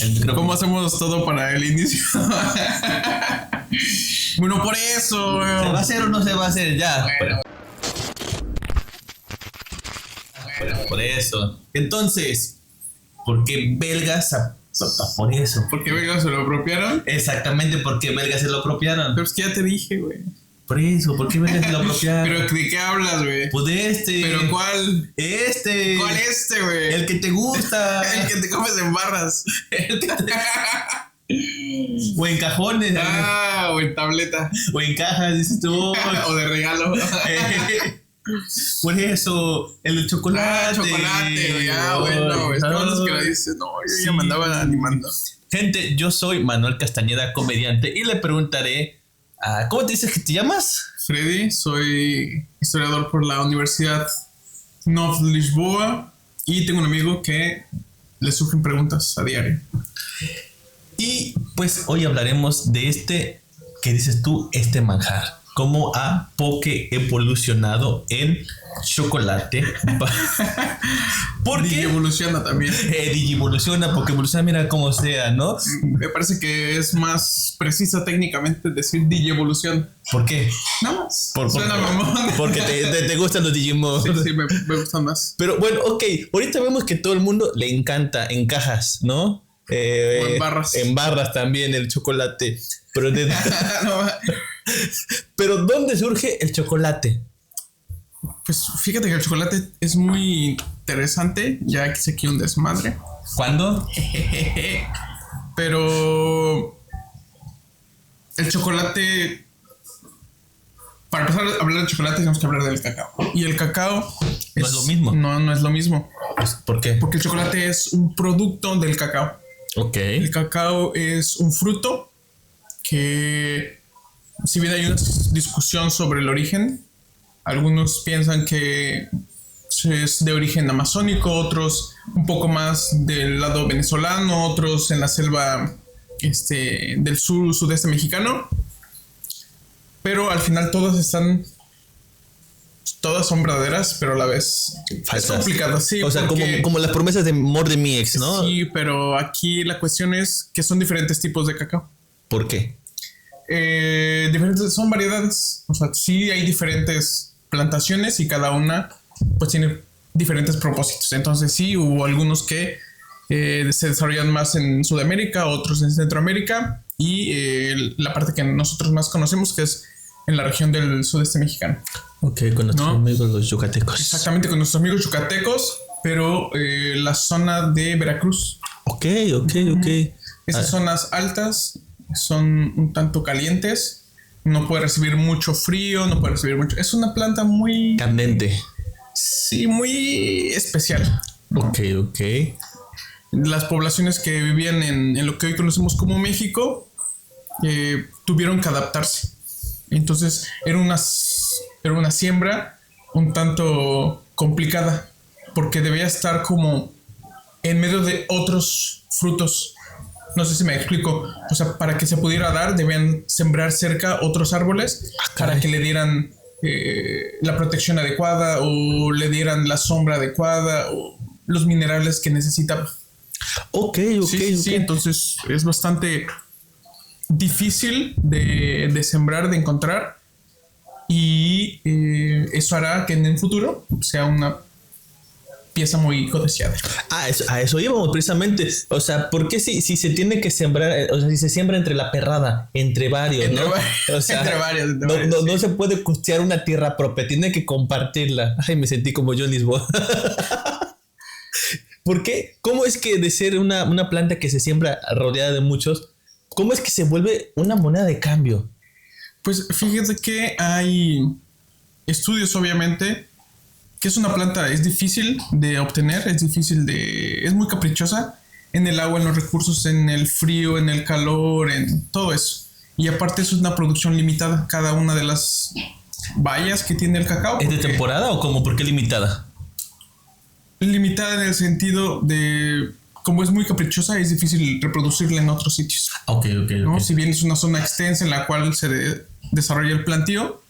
El micrófono. ¿Cómo hacemos todo para el inicio? Bueno, por eso. ¿Se va a hacer o no se va a hacer? Ya. Bueno. Por eso. Entonces, ¿por qué belgas? Por eso. ¿Por qué belgas se lo apropiaron? Exactamente, ¿por qué belgas se lo apropiaron? Pero es que ya te dije, güey. Por eso, ¿por qué belgas se lo apropiaron? ¿Pero de qué hablas, güey? Pues de este. ¿Pero cuál? Este. ¿Cuál güey? El que te gusta. El que te comes en barras. El que te... O en cajones. O en tableta. O en cajas, dices tú. O de regalo. Por eso, el chocolate. Chocolate, güey. Bueno, es que lo dices. No, yo ya me andaba animando. Gente, yo soy Manuel Castañeda, comediante, y le preguntaré, ¿cómo te dices que te llamas? Freddy, soy historiador por la Universidad Nova de Lisboa y tengo un amigo que le surgen preguntas a diario. Y pues hoy hablaremos de este, ¿qué dices tú? Este manjar. Cómo ha poke evolucionado el chocolate. ¿Por qué? Digievoluciona también. Digivoluciona, porque evoluciona, mira cómo sea, ¿no? Me parece que es más precisa técnicamente decir digievolución. ¿Por qué? Nada más. Suena mamón. Porque te gustan los Digimon. Sí, me gustan más. Pero bueno, ok. Ahorita vemos que todo el mundo le encanta en cajas, ¿no? O en barras. En barras también el chocolate. Pero, No. Pero ¿dónde surge el chocolate? Pues fíjate que el chocolate es muy interesante. Ya que hice aquí un desmadre. ¿Cuándo? Pero el chocolate, para empezar a hablar de chocolate tenemos que hablar del cacao. Y el cacao no es lo mismo. No es lo mismo. ¿Por qué? Porque el chocolate es un producto del cacao. Ok. El cacao es un fruto que, si bien hay una discusión sobre el origen, algunos piensan que es de origen amazónico, otros un poco más del lado venezolano, otros en la selva del sudeste mexicano, pero al final todas son verdaderas, pero a la vez falsas. Es complicado, sí. O sea, como las promesas de amor de mi ex, ¿no? Sí, pero aquí la cuestión es que son diferentes tipos de cacao. ¿Por qué? Diferentes, son variedades. O sea, sí hay diferentes plantaciones y cada una pues tiene diferentes propósitos. Entonces sí, hubo algunos que se desarrollan más en Sudamérica, otros en Centroamérica y la parte que nosotros más conocemos, que es en la región del sudeste mexicano. Ok, con nuestros amigos los yucatecos. Exactamente, con nuestros amigos yucatecos, pero la zona de Veracruz. Ok. Esas zonas altas son un tanto calientes, no puede recibir mucho frío, no puede recibir mucho... Es una planta muy... candente. Sí, muy especial, ¿no? Ok. Las poblaciones que vivían en lo que hoy conocemos como México tuvieron que adaptarse. Entonces era una siembra un tanto complicada porque debía estar como en medio de otros frutos. No sé si me explico. O sea, para que se pudiera dar, debían sembrar cerca otros árboles para que le dieran la protección adecuada o le dieran la sombra adecuada o los minerales que necesitaba. Ok. Sí, entonces es bastante difícil de sembrar, de encontrar, y eso hará que en el futuro sea una pieza muy codiciada. A eso íbamos precisamente. O sea, ¿por qué si se tiene que sembrar? O sea, si se siembra entre la perrada, entre varios, ¿no? O sea, entre varios. No se puede costear una tierra propia, tiene que compartirla. Ay, me sentí como yo en Lisboa. ¿Por qué? ¿Cómo es que de ser una planta que se siembra rodeada de muchos, cómo es que se vuelve una moneda de cambio? Pues fíjate que hay estudios, obviamente, que es una planta, es difícil de obtener, es muy caprichosa en el agua, en los recursos, en el frío, en el calor, en todo eso. Y aparte es una producción limitada, cada una de las bayas que tiene el cacao. ¿Es de temporada o cómo? ¿Por qué limitada? Limitada en el sentido de, como es muy caprichosa, es difícil reproducirla en otros sitios. Ok. ¿No? Si bien es una zona extensa en la cual se desarrolla el plantío,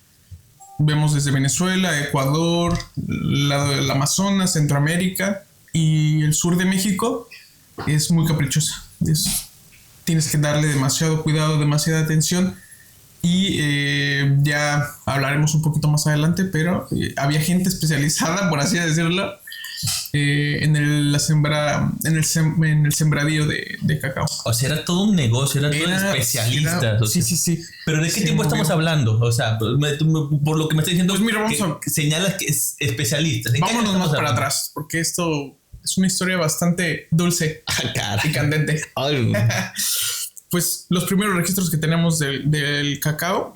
vemos desde Venezuela, Ecuador, el Amazonas, Centroamérica y el sur de México, es muy caprichosa. Tienes que darle demasiado cuidado, demasiada atención. Y ya hablaremos un poquito más adelante, pero había gente especializada, por así decirlo, en el sembradío de cacao. O sea, era todo un negocio, eran todos especialistas. Sí. Pero ¿de qué tiempo estamos hablando? O sea, por lo que me estás diciendo, pues mira, señalas que es especialistas. Vámonos más para atrás, porque esto es una historia bastante dulce y candente. Pues los primeros registros que tenemos del cacao,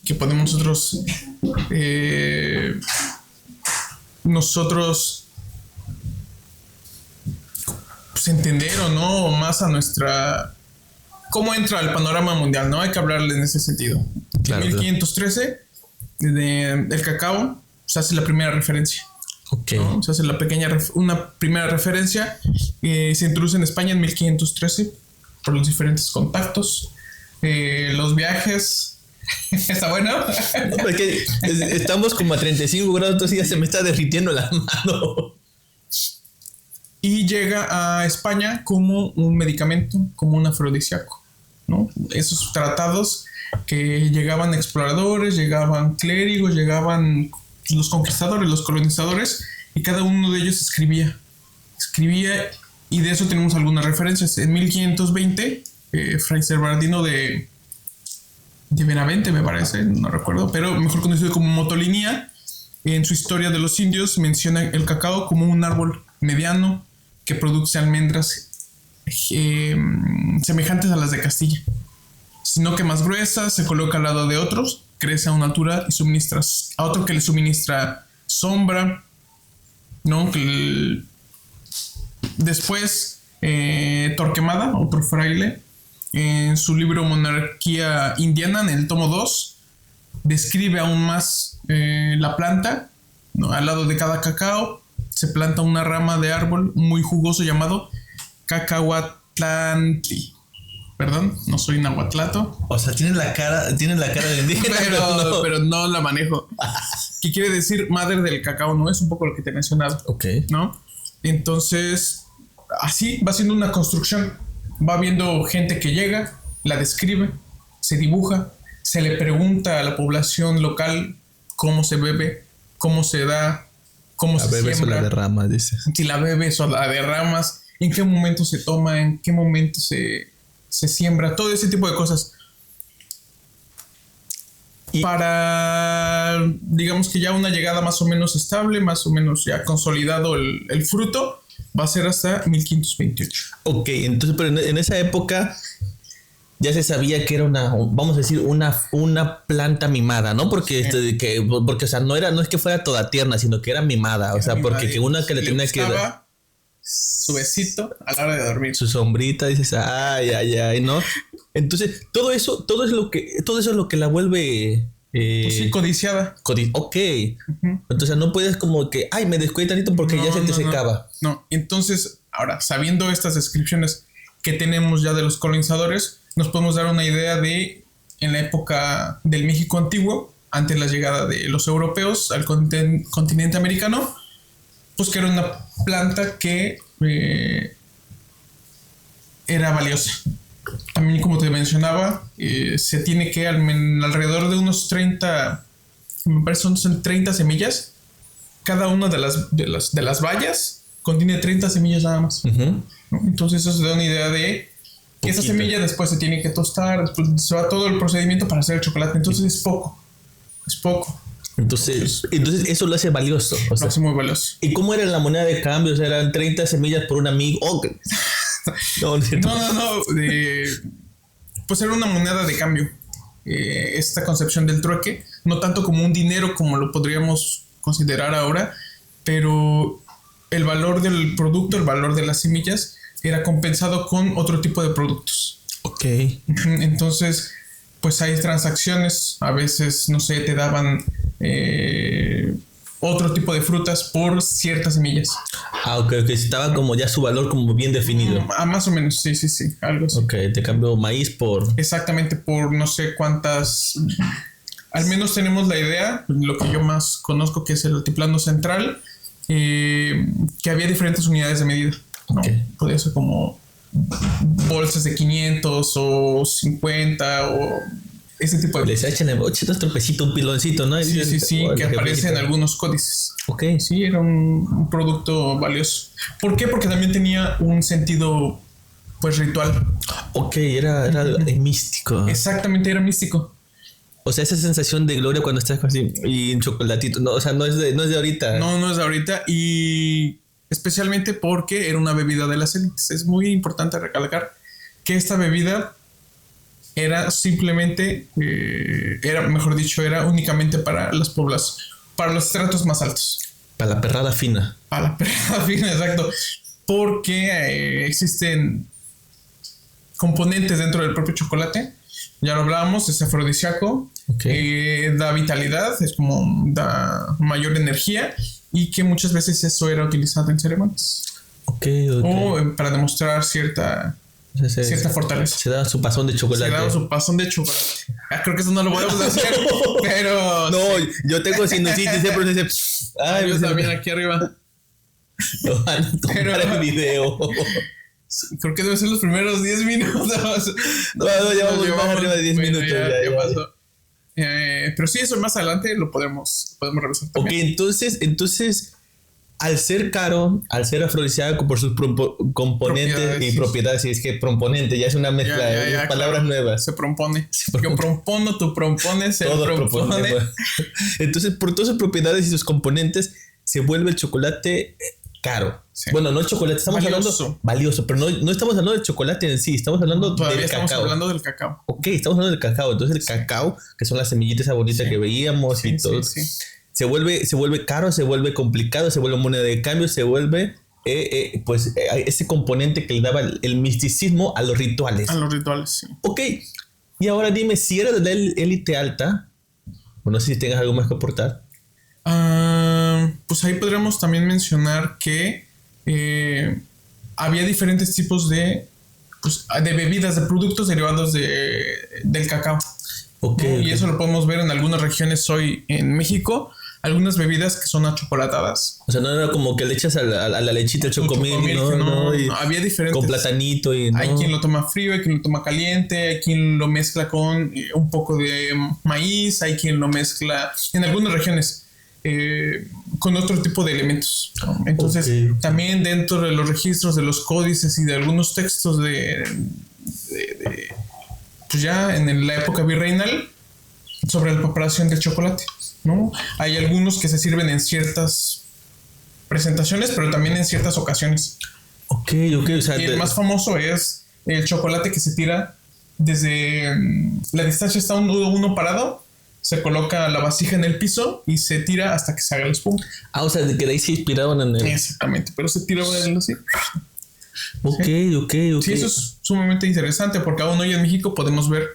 que podemos nosotros pues, entender o no más a nuestra... ¿Cómo entra al panorama mundial? No hay que hablarle en ese sentido. Claro, en 1513, del cacao, se hace la primera referencia. Okay. ¿No? Se hace una primera referencia. Se introduce en España en 1513 por los diferentes contactos. Los viajes. ¿Está bueno? No, porque estamos como a 35 grados, entonces ya se me está derritiendo la mano. Y llega a España como un medicamento, como un afrodisíaco, ¿no? Esos tratados que llegaban exploradores, llegaban clérigos, llegaban los conquistadores, los colonizadores, y cada uno de ellos escribía, y de eso tenemos algunas referencias. En 1520, Fray Bernardino de Benavente, me parece, no recuerdo, pero mejor conocido como Motolinía, en su historia de los indios menciona el cacao como un árbol mediano que produce almendras semejantes a las de Castilla, sino que más gruesas, se coloca al lado de otros, crece a una altura y suministra a otro que le suministra sombra, ¿no? Después, Torquemada, otro fraile, en su libro Monarquía Indiana, en el tomo 2, describe aún más la planta, ¿no? Al lado de cada cacao se planta una rama de árbol muy jugoso llamado cacahuatlantli. Perdón, no soy nahuatlato. O sea, tiene la cara de indígena, pero no la manejo. ¿Qué quiere decir madre del cacao? No es un poco lo que te he mencionado. Ok. ¿No? Entonces, así va siendo una construcción. Va viendo gente que llega, la describe, se dibuja, se le pregunta a la población local cómo se bebe, cómo se da, cómo se siembra. La bebes o la derramas, dices. Si la bebes o la derramas, en qué momento se toma, en qué momento se siembra, todo ese tipo de cosas. Y para, digamos que ya una llegada más o menos estable, más o menos ya consolidado el fruto, va a ser hasta 1528. Ok, entonces, pero en esa época ya se sabía que era vamos a decir, una planta mimada, ¿no? Porque, porque o sea, no es que fuera toda tierna, sino que era mimada. O sea, porque que una que le tenía que dar su besito a la hora de dormir. Su sombrita, dices, ay, ¿no? Entonces, todo eso es lo que la vuelve... pues sí, codiciada. Ok. Uh-huh. Entonces, no puedes como que, me descuide tantito porque ya se te secaba. No, entonces, ahora, sabiendo estas descripciones que tenemos ya de los colonizadores, nos podemos dar una idea de, en la época del México antiguo, antes de la llegada de los europeos al continente americano, pues que era una planta que era valiosa. También, como te mencionaba, se tiene que alrededor de unos 30, me parece son 30 semillas. Cada una de las bayas contiene 30 semillas nada más. Uh-huh. ¿No? Entonces eso se da una idea de que esa semilla después se tiene que tostar, después se va todo el procedimiento para hacer el chocolate. Entonces es poco. Entonces eso lo hace valioso. O sea, lo hace muy valioso. ¿Y cómo era la moneda de cambio? O sea, eran 30 semillas por un amigo. Oh, no. Pues era una moneda de cambio. Esta concepción del trueque, no tanto como un dinero como lo podríamos considerar ahora, pero el valor del producto, el valor de las semillas, era compensado con otro tipo de productos. Ok. Entonces, pues hay transacciones, a veces, no sé, te daban otro tipo de frutas por ciertas semillas. Ok, estaba como ya su valor como bien definido. Más o menos, sí, algo así. Ok, te cambio maíz por... Exactamente, por no sé cuántas... Al menos tenemos la idea, lo que yo más conozco, que es el altiplano central, que había diferentes unidades de medida, ¿no? Okay. Podría ser como bolsas de 500 o 50 o ese tipo de... Les echan el tropecito, un piloncito, ¿no? Sí, que aparece en algunos códices. Ok. Sí, era un producto valioso. ¿Por qué? Porque también tenía un sentido, pues, ritual. Ok, era místico. Exactamente, era místico. O sea, esa sensación de gloria cuando estás así y en chocolatito. No, o sea, no es de ahorita. No es de ahorita. Y especialmente porque era una bebida de las élites. Es muy importante recalcar que esta bebida era simplemente, era únicamente para las poblaciones, para los estratos más altos. Para la perrada fina. Para la perrada fina, exacto. Porque existen componentes dentro del propio chocolate. Ya lo hablábamos, es afrodisíaco, da vitalidad, es como da mayor energía y que muchas veces eso era utilizado en ceremonias. O para demostrar cierta fortaleza. Se daba su pasón de chocolate. Creo que eso no lo podemos hacer, pero... No, yo tengo sinusitis, siempre dice... Ay, yo también aquí arriba. Lo van a tomar el video. Creo que deben ser los primeros 10 minutos. No, ya vamos más arriba de 10 minutos. Ya pasó. Pero sí, eso más adelante lo podemos revisar también. Ok, entonces... Al ser caro, al ser afrodisíaco por sus componentes y propiedades, y es que proponente ya es una mezcla de palabras nuevas. Se propone. Yo propono, tú propones, él propone. Entonces, por todas sus propiedades y sus componentes, se vuelve el chocolate caro. Sí. Bueno, no el chocolate, estamos hablando valioso, pero no estamos hablando del chocolate en sí, estamos hablando del cacao. Estamos hablando del cacao. Ok, estamos hablando del cacao. Entonces, el cacao, que son las semillitas bonitas que veíamos y todo. Sí. Se vuelve caro, se vuelve complicado, se vuelve moneda de cambio, se vuelve ese componente que le daba el misticismo a los rituales. A los rituales, sí. Ok, y ahora dime, si era de la élite alta, o no sé si tengas algo más que aportar. Pues ahí podríamos también mencionar que había diferentes tipos de bebidas, de productos derivados del cacao. Y eso lo podemos ver en algunas regiones hoy en México. Algunas bebidas que son achocolatadas. O sea, no era como que le echas a la lechita el chocomil, ¿no? Había diferentes. Con platanito y... Hay quien lo toma frío, hay quien lo toma caliente, hay quien lo mezcla con un poco de maíz, hay quien lo mezcla en algunas regiones con otro tipo de elementos. Entonces, también dentro de los registros de los códices y de algunos textos pues ya en la época virreinal sobre la preparación del chocolate, ¿no? Hay algunos que se sirven en ciertas presentaciones, pero también en ciertas ocasiones. Ok. O sea, y el más famoso es el chocolate que se tira desde la distancia, está uno parado, se coloca la vasija en el piso y se tira hasta que se haga la espuma. O sea, de que de ahí se inspiraban en el... Exactamente, pero se tiraba así. Ok. Sí, eso es sumamente interesante porque aún hoy en México podemos ver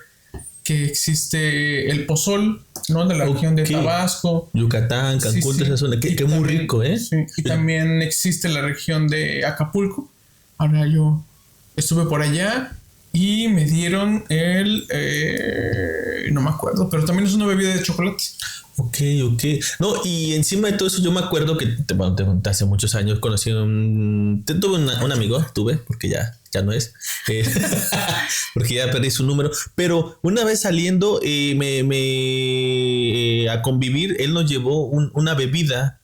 que existe el pozol, ¿no? De la región de Tabasco, Yucatán, Cancún, esa zona, que es muy rico, ¿eh? Sí. Y también existe la región de Acapulco. Ahora yo estuve por allá y me dieron no me acuerdo, pero también es una bebida de chocolate. Ok. No, y encima de todo eso yo me acuerdo que te conté hace muchos años, conocí tuve un amigo, porque ya no es, porque ya perdí su número, pero una vez saliendo a convivir, él nos llevó una bebida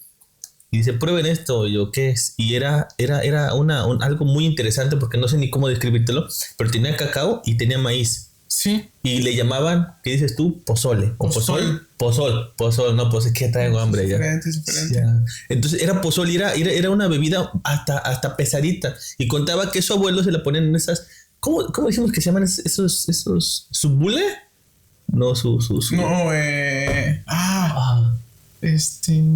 y dice, prueben esto. Y yo, ¿qué es? Y era algo muy interesante porque no sé ni cómo describírtelo, pero tenía cacao y tenía maíz. Sí. Y le llamaban, ¿qué dices tú? Pozole. ¿O pozol? Pozol, no, pues es que traigo hambre ya. Es diferente. Ya. Entonces era pozol y era una bebida hasta pesadita. Y contaba que su abuelo se la ponían en esas... ¿Cómo decimos que se llaman esos? ¿Su bule? No, su... No,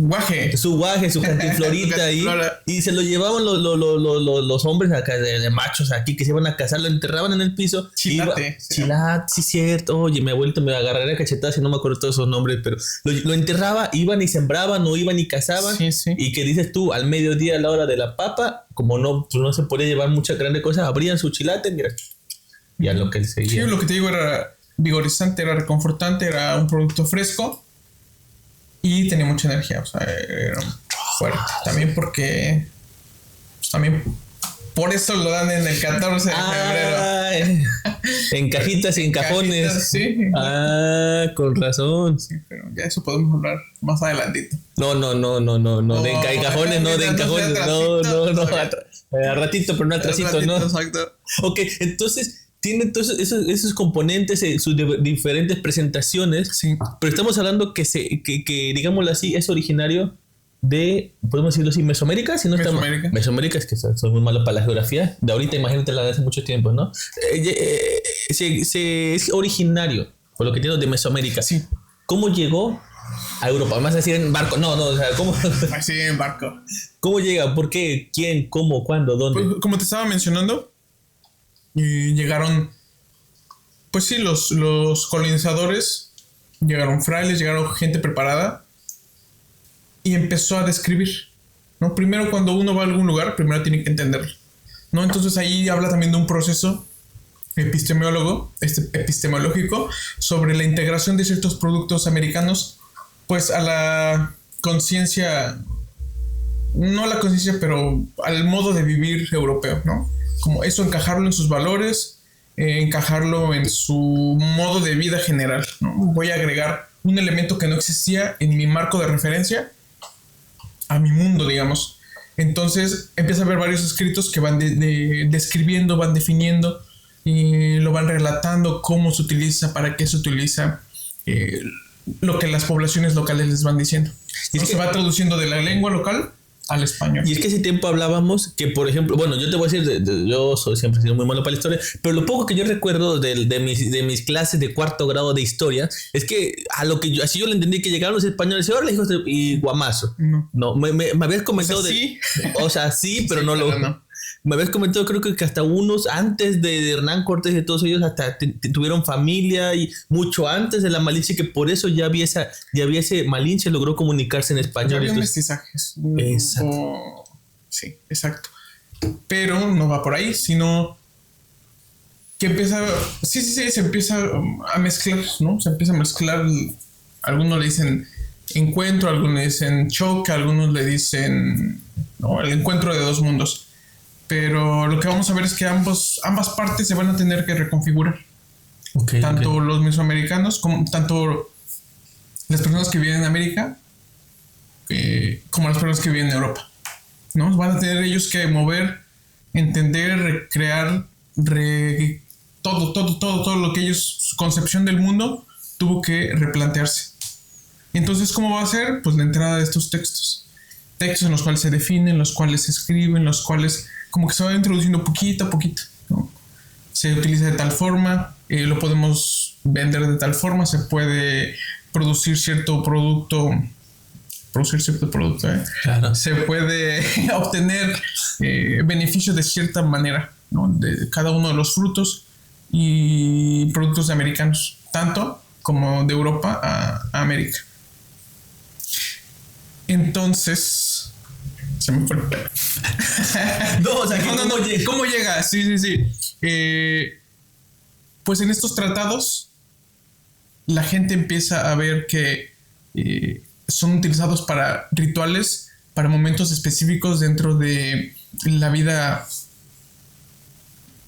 guaje. Su guaje, su cantinflorita ahí. Y se lo llevaban los hombres acá, de machos aquí, que se iban a casar, lo enterraban en el piso. Chilate, sí, cierto. Oye, mi abuelito me agarraría cachetadas y no me acuerdo todos esos nombres, pero lo enterraba, iban y sembraban, o iban y cazaban. Sí. Y que dices tú, al mediodía, a la hora de la papa, como no se podía llevar muchas grandes cosas, abrían su chilate, mira. Y a lo que él seguía. Sí, lo que te digo era vigorizante, era reconfortante, era un producto fresco. Y tenía mucha energía, o sea, era fuerte. También porque... Pues también Por eso lo dan en el 14 de febrero. Ay, en cajitas y en cajones. Cajitas, sí. Con razón. Sí, pero ya eso podemos hablar más adelantito. No, de cajones, no, de cajones, no, a ratito, pero no atrasito, ¿no? Exacto. Ok, entonces tiene todos esos componentes, sus diferentes presentaciones, Sí. pero estamos hablando que digámoslo así, es originario de, podemos decirlo así, Mesoamérica, si no Mesoamérica. Mesoamérica, es que soy muy malo para la geografía, de ahorita imagínate la de hace mucho tiempo, ¿no? Es originario, por lo que entiendo, de Mesoamérica. Sí. ¿Cómo llegó a Europa? Vamos a decir en barco. No, o sea, ¿cómo? Así en barco. ¿Cómo llega? ¿Por qué? ¿Quién? ¿Cómo? ¿Cuándo? ¿Dónde? Pues, como te estaba mencionando, llegaron, pues sí, los colonizadores, llegaron frailes, llegaron gente preparada y empezó a describir, ¿no? Primero, cuando uno va a algún lugar, primero tiene que entenderlo, ¿no? Entonces ahí habla también de un proceso epistemológico sobre la integración de ciertos productos americanos, pues a la conciencia, no a la conciencia, pero al modo de vivir europeo, ¿no? Como eso, encajarlo en sus valores, encajarlo en su modo de vida general, ¿no? Voy a agregar un elemento que no existía en mi marco de referencia a mi mundo, digamos. Entonces empieza a haber varios escritos que van describiendo, van definiendo y lo van relatando, cómo se utiliza, para qué se utiliza, lo que las poblaciones locales les van diciendo. Y se va traduciendo de la lengua local al español. Y es que ese tiempo hablábamos que, por ejemplo, bueno, yo te voy a decir, yo siempre he sido muy malo para la historia, pero lo poco que yo recuerdo de mis clases de cuarto grado de historia es que a lo que así yo le entendí, que llegaron los españoles y ahora hijos y guamazo. No, me habías comentado, o sea, sí, pero sí, no lo... No. Me habías comentado, creo que hasta unos antes de Hernán Cortés y de todos ellos hasta tuvieron familia, y mucho antes de la Malinche, que por eso ya había ese Malinche, logró comunicarse en español. Ya había mestizajes. Exacto. Sí, exacto. Pero no va por ahí, sino que empieza, se empieza a mezclar, ¿no? Se empieza a mezclar, algunos le dicen encuentro, algunos le dicen choque, algunos le dicen, ¿no?, el encuentro de dos mundos. Pero lo que vamos a ver es que ambas partes se van a tener que reconfigurar. Tanto los mesoamericanos como tanto las personas que viven en América como las personas que viven en Europa, ¿no? Van a tener ellos que mover, entender, recrear, todo lo que ellos, su concepción del mundo tuvo que replantearse. Entonces, ¿cómo va a ser? Pues la entrada de estos textos en los cuales se definen, los cuales se escriben, los cuales como que se va introduciendo poquito a poquito, ¿no? Se utiliza de tal forma, lo podemos vender de tal forma, se puede producir cierto producto, Claro. Se puede obtener beneficios de cierta manera, ¿no?, de cada uno de los frutos y productos americanos, tanto como de Europa a América. Entonces, se me fue el pelo. No, o sea, ¿Cómo llega? Sí. Pues en estos tratados la gente empieza a ver que son utilizados para rituales, para momentos específicos dentro de la vida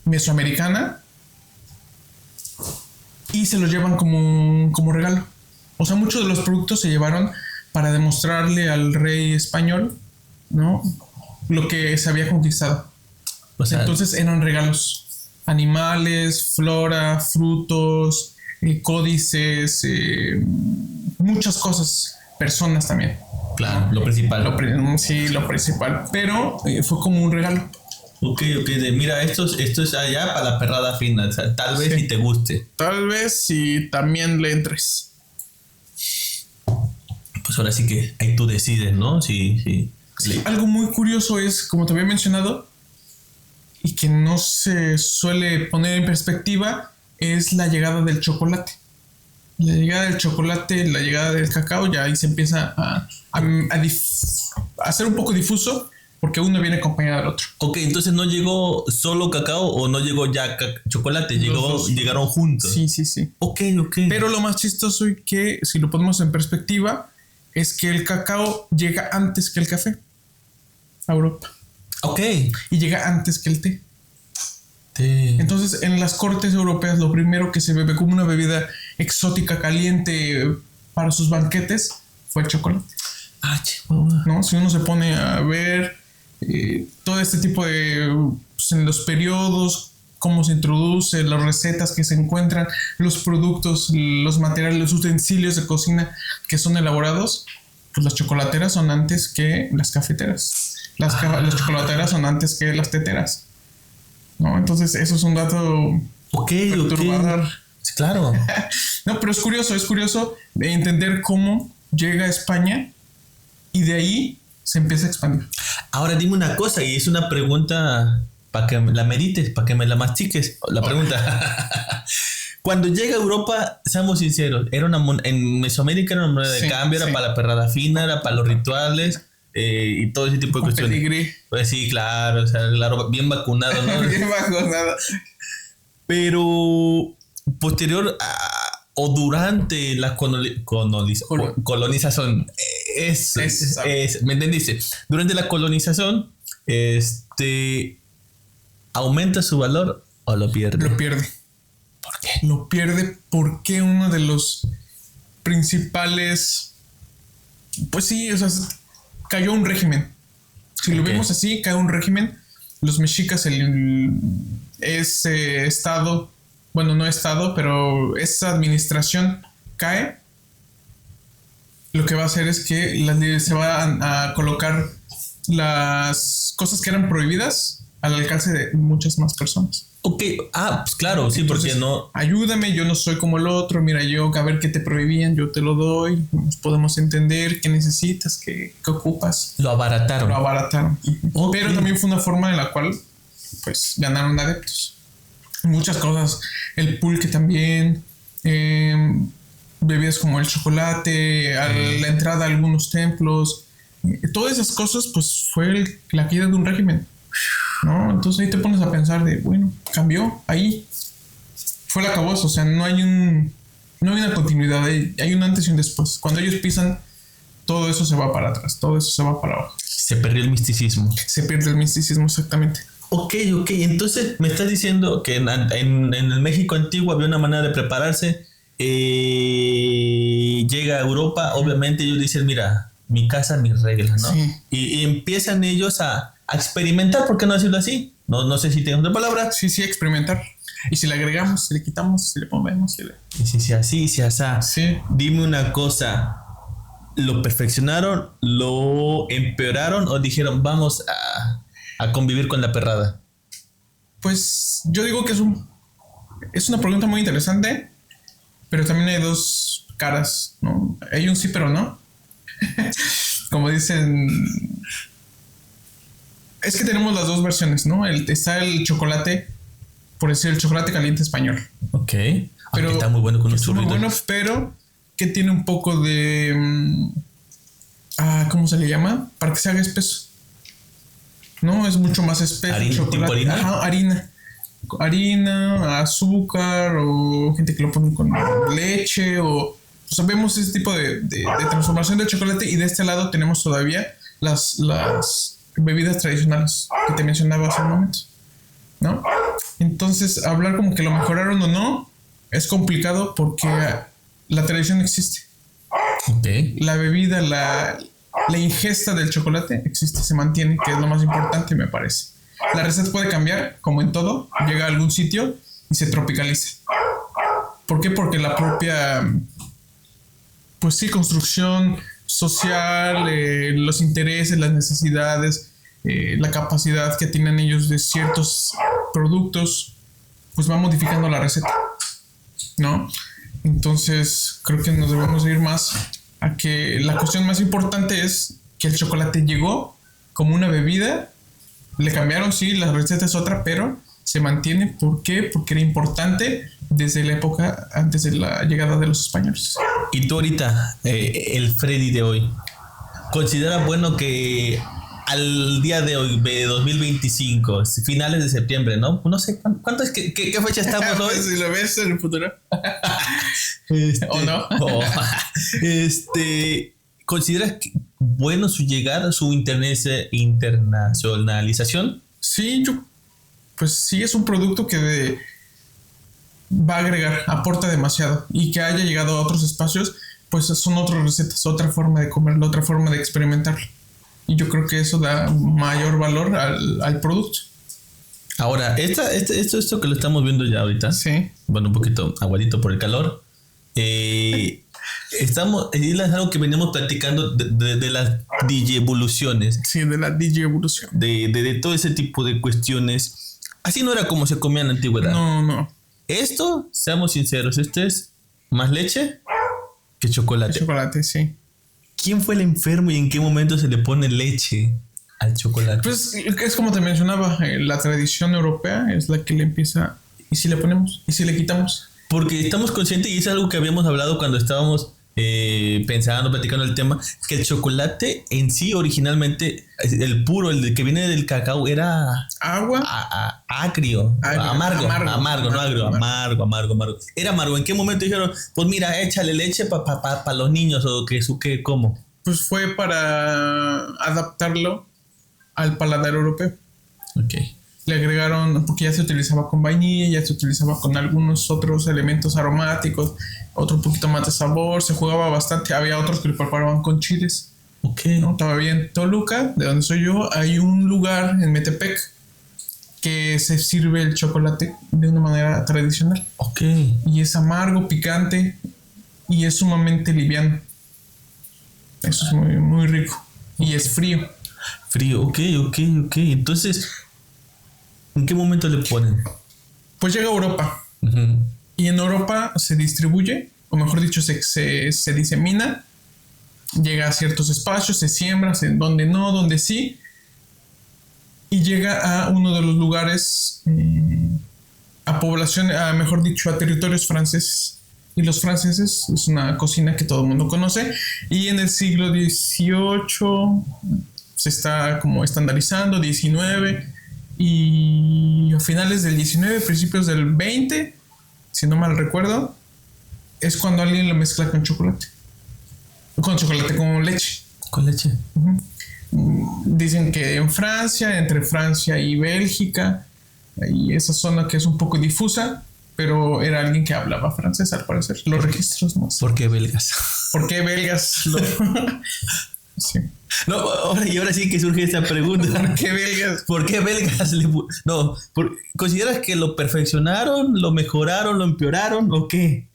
mesoamericana, y se los llevan como regalo. O sea, muchos de los productos se llevaron para demostrarle al rey español, ¿no?, lo que se había conquistado. O sea, entonces eran regalos: animales, flora, frutos, códices, muchas cosas, personas también. Claro, lo principal. Lo principal. Pero fue como un regalo. Ok, mira, esto es allá para la perrada fina, o sea, tal vez si te guste. Tal vez si también le entres. Pues ahora sí que ahí tú decides, ¿no? Sí. Algo muy curioso es, como te había mencionado, y que no se suele poner en perspectiva, es la llegada del chocolate. La llegada del chocolate, la llegada del cacao, ya ahí se empieza a hacer un poco difuso, porque uno viene acompañado del otro. Ok, entonces no llegó solo cacao o no llegó ya chocolate, llegaron juntos. Sí. Ok. Pero lo más chistoso, y que si lo ponemos en perspectiva, es que el cacao llega antes que el café a Europa. Ok. y llega antes que el té. Té. Entonces, en las cortes europeas, lo primero que se bebe como una bebida exótica, caliente, para sus banquetes, fue el chocolate. Chihuahua. ¿No? Si uno se pone a ver todo este tipo de, pues, en los periodos, cómo se introduce, las recetas que se encuentran, los productos, los materiales, los utensilios de cocina que son elaborados, pues las chocolateras son antes que las cafeteras. Las chocolateras son antes que las teteras, ¿no? Entonces, eso es un dato perturbador. Sí, claro. No, pero es curioso de entender cómo llega a España y de ahí se empieza a expandir. Ahora dime una cosa, y es una pregunta para que me la medites, para que me la mastiques. La pregunta. Cuando llega a Europa, seamos sinceros, en Mesoamérica era una moneda de cambio, era para la perrada fina, era para los rituales y todo ese tipo de cuestiones. Pedigrí. Pues sí, claro, o sea, claro, bien vacunado, ¿no? Bien vacunado. Pero posterior o durante la colonización, ¿me entendiste? Durante la colonización, ¿aumenta su valor o lo pierde? Lo pierde. ¿Por qué? Lo pierde porque uno de los principales, pues sí, o sea, cayó un régimen. Si lo vemos así, cae un régimen. Los mexicas, ese estado, bueno, no estado, pero esa administración cae. Lo que va a hacer es que se van a colocar las cosas que eran prohibidas al alcance de muchas más personas. Ok, pues claro, sí, entonces, porque no. Ayúdame, yo no soy como el otro. Mira, yo a ver qué te prohibían, yo te lo doy. Nos podemos entender qué necesitas, qué ocupas. Lo abarataron. Okay. Pero también fue una forma en la cual, pues, ganaron adeptos. Muchas cosas. El pulque también. Bebidas como el chocolate, la entrada a algunos templos. Todas esas cosas, pues, fue la caída de un régimen, ¿no? Entonces ahí te pones a pensar de, bueno, cambió ahí. Fue el acabose, o sea, no hay una continuidad, hay un antes y un después. Cuando ellos pisan, todo eso se va para atrás, todo eso se va para abajo. Se perdió el misticismo. Se pierde el misticismo, exactamente. Ok, entonces me estás diciendo que en el México antiguo había una manera de prepararse. Llega a Europa, obviamente ellos dicen, mira, mi casa, mis reglas, ¿no? Sí. Y empiezan ellos a experimentar, ¿por qué no decirlo así? No sé si tengo otra palabra. Sí, experimentar. Y si le agregamos, si le quitamos, si le movemos, Y si así, si asá. Sí. Dime una cosa, ¿lo perfeccionaron, lo empeoraron o dijeron vamos a convivir con la perrada? Pues yo digo que es una pregunta muy interesante, pero también hay dos caras, ¿no? Hay un sí pero no. Como dicen, es que tenemos las dos versiones, ¿no? Está el chocolate, por decir, el chocolate caliente español. Ok. Pero está muy bueno con los churritos. Muy bueno, pero que tiene un poco de ¿cómo se le llama? Para que se haga espeso. No, es mucho más espeso. ¿Tipo harina? Ajá, harina, azúcar, o gente que lo pone con leche, o sea, vemos ese tipo de transformación del chocolate. Y de este lado tenemos todavía las bebidas tradicionales que te mencionaba hace un momento, ¿no? Entonces, hablar como que lo mejoraron o no es complicado porque la tradición existe. Okay. La bebida, la ingesta del chocolate existe, se mantiene, que es lo más importante, me parece. La receta puede cambiar, como en todo, llega a algún sitio y se tropicaliza. ¿Por qué? Porque la propia, pues sí, construcción social, los intereses, las necesidades, la capacidad que tienen ellos de ciertos productos, pues va modificando la receta, ¿no? Entonces creo que nos debemos ir más a que la cuestión más importante es que el chocolate llegó como una bebida, le cambiaron, sí, la receta es otra, pero se mantiene. ¿Por qué? Porque era importante desde la época antes de la llegada de los españoles. Y tú ahorita, el Freddy de hoy, ¿considera bueno que al día de hoy, de 2025, finales de septiembre, ¿no? No sé, ¿cuánto es? ¿Qué fecha estamos hoy? Si lo ves en el futuro. ¿O no? ¿consideras bueno su llegada, su internacionalización? Sí, pues sí es un producto que va a agregar, aporta demasiado. Y que haya llegado a otros espacios, pues son otras recetas, otra forma de comerlo, otra forma de experimentarlo. Y yo creo que eso da mayor valor al producto. Ahora, esto que lo estamos viendo ya ahorita. Sí. Bueno, un poquito aguadito por el calor. Es algo que veníamos platicando de las digievoluciones. Sí, de la digievolución. De todo ese tipo de cuestiones. Así no era como se comía en la antigüedad. No. Esto, seamos sinceros, esto es más leche que chocolate. Chocolate, sí. ¿Quién fue el enfermo y en qué momento se le pone leche al chocolate? Pues es como te mencionaba, la tradición europea es la que le empieza. ¿Y si le ponemos? ¿Y si le quitamos? Porque estamos conscientes, y es algo que habíamos hablado cuando estábamos platicando el tema, que el chocolate en sí originalmente, el puro, el que viene del cacao, era agua, amargo. Era amargo. ¿En qué momento dijeron, pues mira, échale leche para los niños, o qué, cómo? Pues fue para adaptarlo al paladar europeo. Ok. Le agregaron, porque ya se utilizaba con vainilla, ya se utilizaba con algunos otros elementos aromáticos, otro poquito más de sabor, se jugaba bastante. Había otros que lo preparaban con chiles. Ok. ¿No? Todavía en Toluca, de donde soy yo, hay un lugar en Metepec que se sirve el chocolate de una manera tradicional. Ok. Y es amargo, picante y es sumamente liviano. Eso es muy, muy rico. Y es frío. Frío, ok. Entonces, ¿en qué momento le ponen? Pues llega a Europa. Uh-huh. Y en Europa se distribuye, o mejor dicho, se disemina. Llega a ciertos espacios, se siembra, donde no, donde sí. Y llega a uno de los lugares, a territorios franceses. Y los franceses es una cocina que todo el mundo conoce. Y en el siglo XVIII se está como estandarizando, XIX. Y a finales del 19, principios del 20, si no mal recuerdo, es cuando alguien lo mezcla con chocolate. Con leche. Con leche. Uh-huh. Dicen que en Francia, entre Francia y Bélgica, y esa zona que es un poco difusa, pero era alguien que hablaba francés, al parecer. Los registros no sé. ¿Por qué belgas? ¿Por qué belgas? Sí. No, ahora sí que surge esta pregunta. ¿Por qué belgas? ¿Por qué belgas? ¿Consideras que lo perfeccionaron, lo mejoraron, lo empeoraron o qué?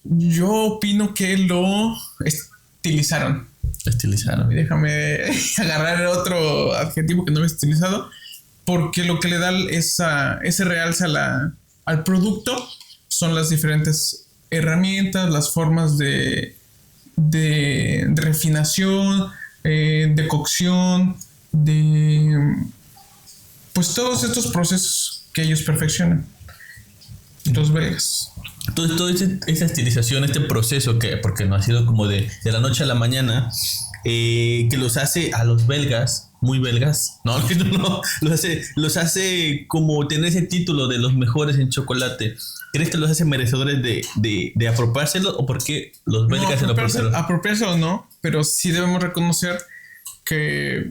Yo opino que lo estilizaron. Déjame agarrar otro adjetivo que no he estilizado, porque lo que le da ese realce al producto son las diferentes herramientas, las formas de refinación, de cocción, pues todos estos procesos que ellos perfeccionan, los belgas. Toda esa estilización, este proceso porque no ha sido como de la noche a la mañana, que los hace a los belgas, muy belgas, no, los hace como tener ese título de los mejores en chocolate. ¿Crees que los hace merecedores de apropiárselo, o por qué los belgas se lo apropiaron? Apropiárselo no, pero sí debemos reconocer que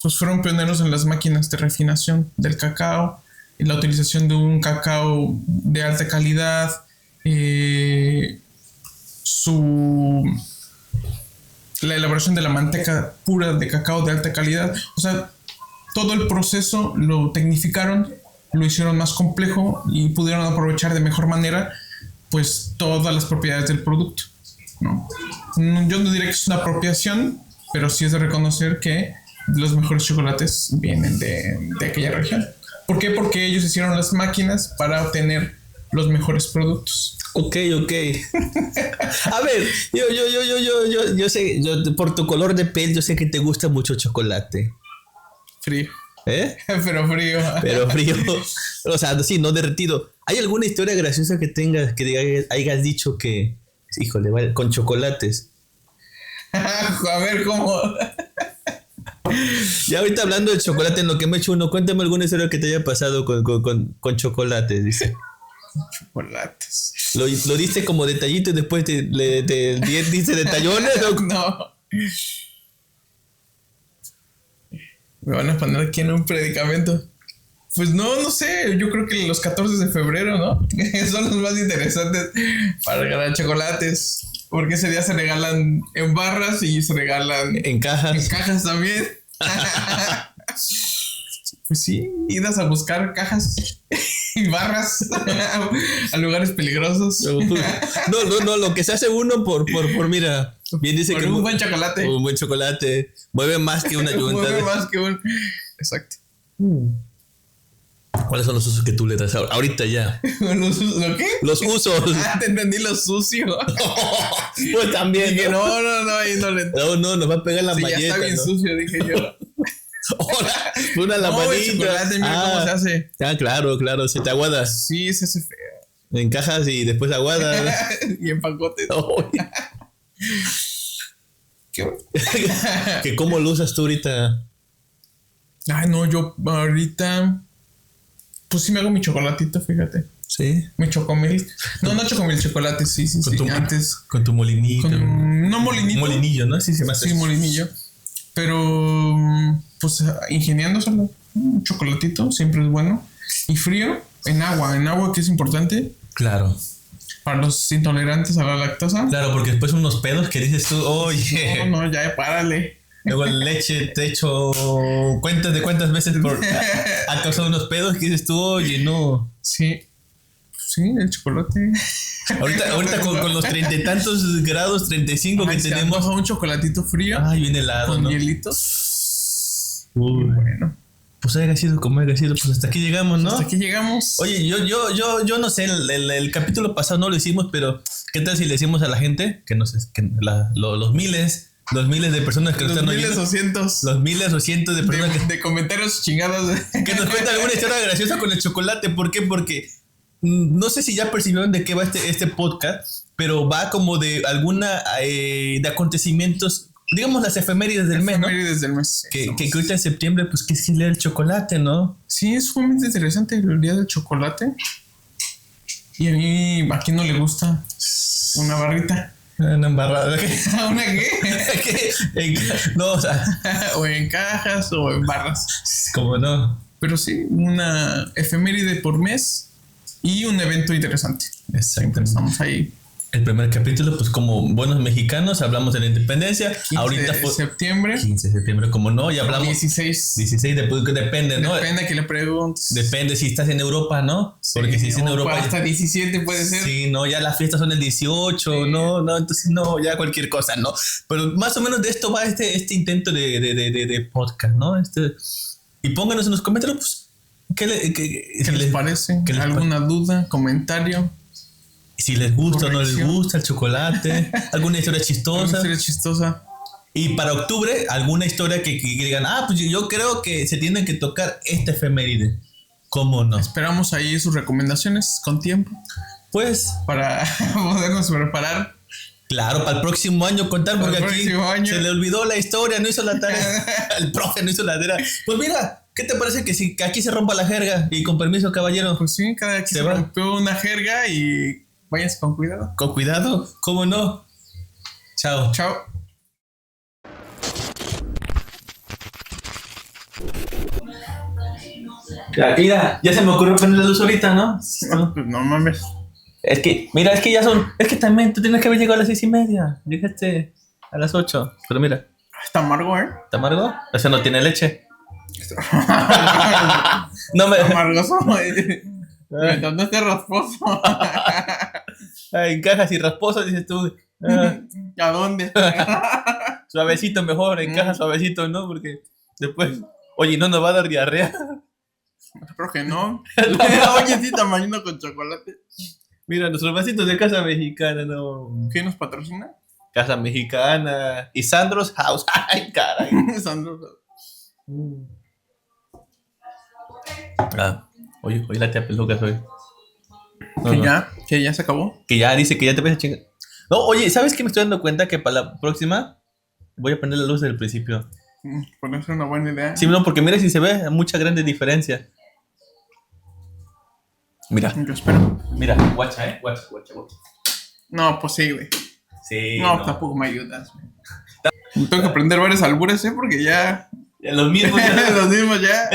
pues fueron pioneros en las máquinas de refinación del cacao, en la utilización de un cacao de alta calidad, la elaboración de la manteca pura de cacao de alta calidad. O sea, todo el proceso lo tecnificaron, lo hicieron más complejo y pudieron aprovechar de mejor manera pues todas las propiedades del producto, ¿no? Yo no diría que es una apropiación, pero sí es de reconocer que los mejores chocolates vienen de aquella región. ¿Por qué? Porque ellos hicieron las máquinas para obtener los mejores productos. Ok. A ver, yo sé, por tu color de piel, yo sé que te gusta mucho el chocolate. Frío. ¿Eh? Pero frío. O sea, sí, no derretido. ¿Hay alguna historia graciosa que tengas, que hayas dicho que, híjole, vale, con chocolates? A ver, ¿cómo? Ya ahorita hablando de chocolate, en lo que me echo uno, cuéntame alguna historia que te haya pasado con chocolates, dice. Chocolates. ¿Lo diste como detallito y después te diste detallones? ¿O? No. Me van a poner aquí en un predicamento. Pues no sé. Yo creo que los 14 de febrero, ¿no? Son los más interesantes para regalar chocolates. Porque ese día se regalan en barras y se regalan En cajas. en cajas también. Pues sí, idas a buscar cajas y barras a lugares peligrosos. No, lo que se hace uno por mira, bien dice Por que un buen chocolate. un buen chocolate mueve más que una yunta. Mueve más que un... Exacto. ¿Cuáles son los usos que tú le das ahorita ya? ¿Lo qué? Los usos. Ah, te entendí lo sucio. Pues también. Dije, no, ahí no le... No, nos va a pegar la Sí, ya malleta. está bien ¿no? sucio, dije yo. Hola, una No, lavadita. el chocolate, mira cómo se hace. Claro, se te aguada. Sí, se hace feo. En cajas y después aguada. Y en pacotes. ¿Qué? ¿Que cómo lo usas tú ahorita? Ay, no, yo ahorita... Pues sí me hago mi chocolatito, fíjate. Sí. Mi chocomil. No chocomil, chocolate, sí. Antes. Con tu molinito. No molinito. Molinillo, ¿no? Sí, se me hace. Sí, molinillo. Pero, pues, ingeniándoselo. Un chocolatito siempre es bueno. Y frío, en agua que es importante. Claro. Para los intolerantes a la lactosa. Claro, porque después unos pedos que dices tú, oye. No, ya, párale. Luego leche, te echo cuentas de cuántas veces ha causado unos pedos que dices tú, oye, no. Sí, el chocolate. Ahorita con los 30 y tantos grados, 35 que tenemos. Un chocolatito frío. Ay, bien helado, con ¿no? hielitos. Uy. Bueno. Pues haya sido como haya sido, pues hasta aquí llegamos, ¿no? Hasta aquí llegamos. Oye, yo no sé, el capítulo pasado no lo hicimos, pero ¿qué tal si le decimos a la gente que los miles de personas que lo están oyendo? Los miles o cientos de personas de comentarios chingados. Que nos cuentan alguna historia graciosa con el chocolate. ¿Por qué? Porque no sé si ya percibieron de qué va este podcast, pero va como de alguna de acontecimientos, digamos las efemérides del mes, ¿no? Efemérides del mes. Que ahorita en septiembre, pues que es el chocolate, ¿no? Sí, es sumamente interesante el día del chocolate. Y a mí, ¿a quién no le gusta una barrita? Una embarrada. ¿Una qué? No, o sea. O en cajas o en barras. ¿Cómo no? Pero sí, una efeméride por mes y un evento interesante. Exactamente. Estamos ahí. El primer capítulo, pues como buenos mexicanos, hablamos de la independencia. 15 ahorita de septiembre. 15 de septiembre, como no, ya hablamos. 16. 16, depende, ¿no? Depende que le preguntes. Depende si estás en Europa, ¿no? Sí, porque si estás en Europa. Hasta 17 puede ser. Sí, no, ya las fiestas son el 18, sí. no, entonces no, ya cualquier cosa, ¿no? Pero más o menos de esto va este intento de podcast, ¿no? Y pónganos en los comentarios, pues, ¿qué les parece? ¿Alguna duda, comentario? Si les gusta o no les gusta el chocolate, alguna historia chistosa. Y para octubre, alguna historia que digan, pues yo creo que se tiene que tocar esta efeméride. ¿Cómo no? Esperamos ahí sus recomendaciones con tiempo. Pues, para podernos preparar. Claro, para el próximo año contar, porque aquí se le olvidó la historia, no hizo la tarea. El profe no hizo la tarea. Pues mira, ¿qué te parece que aquí se rompa la jerga? Y con permiso, caballero. Pues sí, cada vez se rompió una jerga y váyanse con cuidado. Con cuidado, ¿cómo no? Chao. Mira, ya se me ocurrió poner la luz ahorita, ¿no? No mames. Es que ya son. Es que también tú tienes que haber llegado a las 6:30. Llegaste a las 8. Pero mira. Está amargo, ¿eh? ¿Está amargo? Ese no tiene leche. No me. Amargoso. No esté rasposo. En cajas y rasposo, dices tú. ¿A dónde? Suavecito mejor, en cajas suavecito, ¿no? Porque después. Oye, ¿no nos va a dar diarrea? Creo que no. Oye, sí, tamaño con chocolate. Mira, nuestros vasitos de Casa Mexicana, ¿no? ¿Qué nos patrocina? Casa Mexicana y Sandro's House. Ay, caray. Sandro's House. Oye, la tía pelucas hoy. Que ya se acabó. Que ya dice que ya te ves a chingar. No, oye, ¿sabes qué me estoy dando cuenta? Que para la próxima voy a prender la luz desde el principio. Por eso es una buena idea. Sí, no, porque mira si se ve mucha grande diferencia. Mira, Yo espero. mira, guacha, guacha. No, pues sí, güey. Sí, No, tampoco me ayudas, güey. Tengo que aprender varios albures, porque ya. Ya los mismos, ya Los mismos ya.